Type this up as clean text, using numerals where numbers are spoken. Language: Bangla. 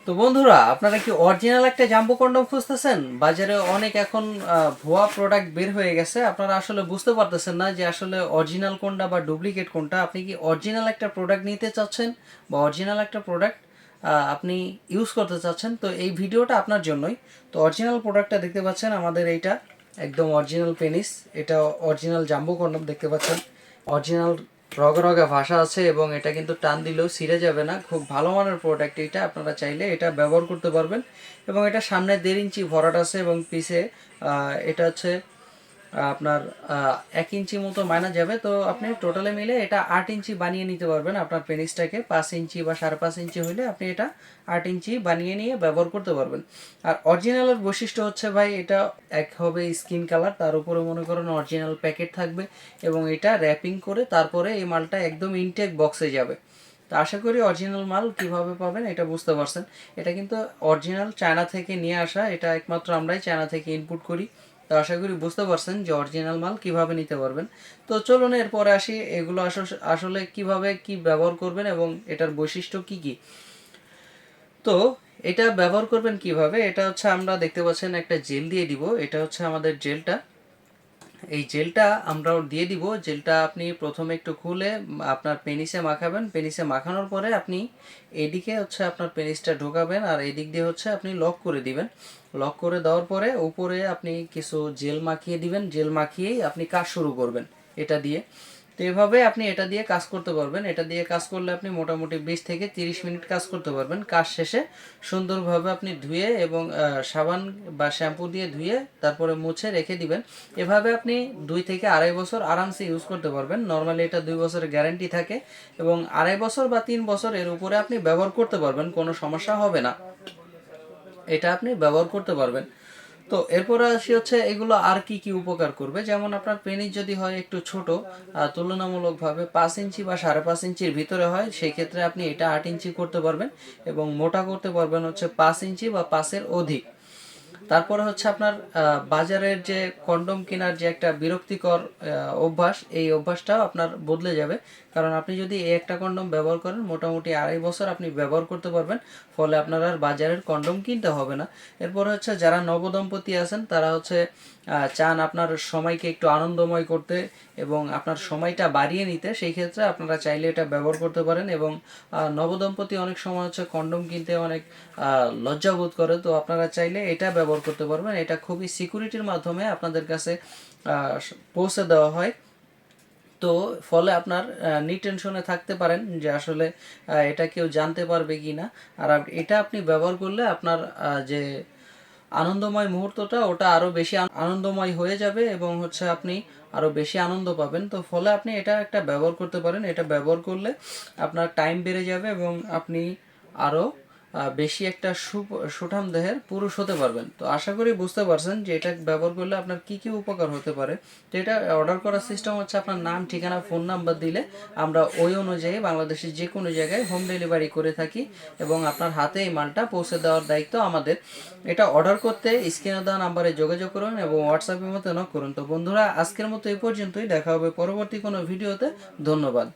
তো বন্ধুরা, আপনারা কি অরিজিনাল একটা জাম্বো কন্ডম খুঁজতেছেন? বাজারে অনেক এখন ভুয়া প্রোডাক্ট বের হয়ে গেছে। আপনারা আসলে বুঝতে পারতেছেন না যে আসলে অরিজিনাল কোনটা বা ডুপ্লিকেট কোনটা। আপনি কি অরিজিনাল একটা প্রোডাক্ট নিতে চাচ্ছেন বা অরিজিনাল একটা প্রোডাক্ট আপনি ইউজ করতে চাচ্ছেন, তো এই ভিডিওটা আপনার জন্যই। তো অরিজিনাল প্রোডাক্টটা দেখতে পাচ্ছেন আমাদের এইটা, একদম অরিজিনাল পেনিস। এটা অরিজিনাল জাম্বো কন্ডম দেখতে পাচ্ছেন। অরিজিনাল রগা রগা ভাষা আছে এবং এটা কিন্তু টান দিলেও ছিঁড়ে যাবে না। খুব ভালো মানের প্রোডাক্ট এটা, আপনারা চাইলে এটা ব্যবহার করতে পারবেন। এবং এটা সামনে 1.5 ইঞ্চি ভরাট আছে এবং পিছে এটা হচ্ছে আপনার 1 ইঞ্চি মতো মাইনা যাবে। তো আপনি টোটালে মিলে এটা 8 ইঞ্চি বানিয়ে নিতে পারবেন আপনার পেনিসটাকে। 5 ইঞ্চি বা 5.5 ইঞ্চি হলে আপনি এটা 8 ইঞ্চি বানিয়ে নিয়ে ব্যবহার করতে পারবেন। আর অরিজিনালের বৈশিষ্ট্য হচ্ছে ভাই, এটা এক হবে স্কিন কালার, তার উপরে মনে করেন অরিজিনাল প্যাকেট থাকবে এবং এটা র্যাপিং করে তারপরে এই মালটা একদম ইনটেক বক্সে যাবে। তো আশা করি অরিজিনাল মাল কিভাবে পাবেন এটা বুঝতে পারছেন। এটা কিন্তু অরিজিনাল চায়না থেকে নিয়ে আসা, এটা একমাত্র আমরাই চায়না থেকে ইনপুট করি। তো আশা করি বুঝতে পারছেন যে অরিজিনাল মাল কিভাবে নিতে পারবেন। তো চলুন এরপরে আসি, এগুলো আসলে কিভাবে কি ব্যবহার করবেন এবং এটার বৈশিষ্ট্য কি কি। তো এটা ব্যবহার করবেন কিভাবে, এটা হচ্ছে আমরা দেখতে পাচ্ছেন একটা জেল দিয়ে দিব। এটা হচ্ছে আমাদের জেলটা। এই জেলটা আমরা দিয়ে দিব। জেলটা আপনি প্রথমে একটু খুলে আপনার পেনিসে মাখাবেন। পেনিসে মাখানোর পরে আপনি এদিকে হচ্ছে আপনার পেনিসটা ঢোকাবেন আর এদিক দিয়ে হচ্ছে আপনি লক করে দিবেন। লক করে দেওয়ার পরে উপরে আপনি কিছু জেল মাখিয়ে দিবেন। জেল মাখিয়েই আপনি কাজ শুরু করবেন এটা দিয়ে। তো এভাবে আপনি এটা দিয়ে কাজ করতে পারবেন। এটা দিয়ে কাজ করলে আপনি মোটামুটি 20 থেকে 30 মিনিট কাজ করতে পারবেন। কাজ শেষে সুন্দরভাবে আপনি ধুয়ে এবং সাবান বা শ্যাম্পু দিয়ে ধুয়ে তারপরে মুছে রেখে দিবেন। এভাবে আপনি 2 থেকে আড়াই বছর আরামসে ইউজ করতে পারবেন। নর্মালি এটা 2 বছরের গ্যারান্টি থাকে এবং 2.5 বছর বা 3 বছর এর উপরে আপনি ব্যবহার করতে পারবেন, কোনো সমস্যা হবে না। এটা আপনি ব্যবহার করতে পারবেন। তো এরপরে আসি হচ্ছে এগুলো আর কি কি উপকার করবে। যেমন আপনার পেনিস যদি হয় একটু ছোট, তুলনামূলকভাবে 5 ইঞ্চি বা 5.5 ইঞ্চির ভিতরে হয়, সেই ক্ষেত্রে আপনি এটা 8 ইঞ্চি করতে পারবেন এবং মোটা করতে পারবেন হচ্ছে 5 ইঞ্চি বা 5-এর অধিক। তারপরে হচ্ছে আপনার বাজারের যে কন্ডম কেনার যে একটা বিরক্তিকর অভ্যাস, এই অভ্যাসটাও আপনার বদলে যাবে। কারণ আপনি যদি এই একটা কন্ডম ব্যবহার করেন মোটামুটি 2.5 বছর আপনি ব্যবহার করতে পারবেন। ফলে আপনার আর বাজারের কন্ডম কিনতে হবে না। এরপর হচ্ছে যারা নবদম্পতি আছেন তারা হচ্ছে চান আপনার সময়কে একটু আনন্দময় করতে এবং আপনার সময়টা বাড়িয়ে নিতে, সেই ক্ষেত্রে আপনারা চাইলে এটা ব্যবহার করতে পারেন। এবং নবদম্পতি অনেক সময় হচ্ছে কন্ডম কিনতে অনেক লজ্জাবোধ করে, তো আপনারা চাইলে এটা ব্যবহার করতে পারবেন। এটা খুবই সিকিউরিটির মাধ্যমে আপনাদের কাছে পৌঁছে দেওয়া হয়। তো ফলে আপনার নিটেনশনে থাকতে পারেন যে আসলে এটা কেউ জানতে পারবে কি না। আর এটা আপনি ব্যবহার করলে আপনার যে আনন্দময় মুহূর্তটা ওটা আরও বেশি আনন্দময় হয়ে যাবে এবং হচ্ছে আপনি আরও বেশি আনন্দ পাবেন। তো ফলে আপনি এটা একটা ব্যবহার করতে পারেন। এটা ব্যবহার করলে আপনার টাইম বেড়ে যাবে এবং আপনি আরও বেশি একটা সুঠাম দেহের পুরুষ হতে পারবেন। তো আশা করি বুঝতে পারছেন যে এটা ব্যবহার করলে আপনার কি কি উপকার হতে পারে। তো এটা অর্ডার করার সিস্টেম হচ্ছে আপনার নাম, ঠিকানা, ফোন নাম্বার দিলে আমরা ওই অনুযায়ী বাংলাদেশের যে কোনো জায়গায় হোম ডেলিভারি করে থাকি এবং আপনার হাতে এই মালটা পৌঁছে দেওয়ার দায়িত্ব আমাদের। এটা অর্ডার করতে স্ক্রিনে দেওয়া নাম্বারে যোগাযোগ করুন এবং হোয়াটসঅ্যাপের মতো নক করুন। তো বন্ধুরা, আজকের মতো এই পর্যন্তই। দেখা হবে পরবর্তী কোনো ভিডিওতে। ধন্যবাদ।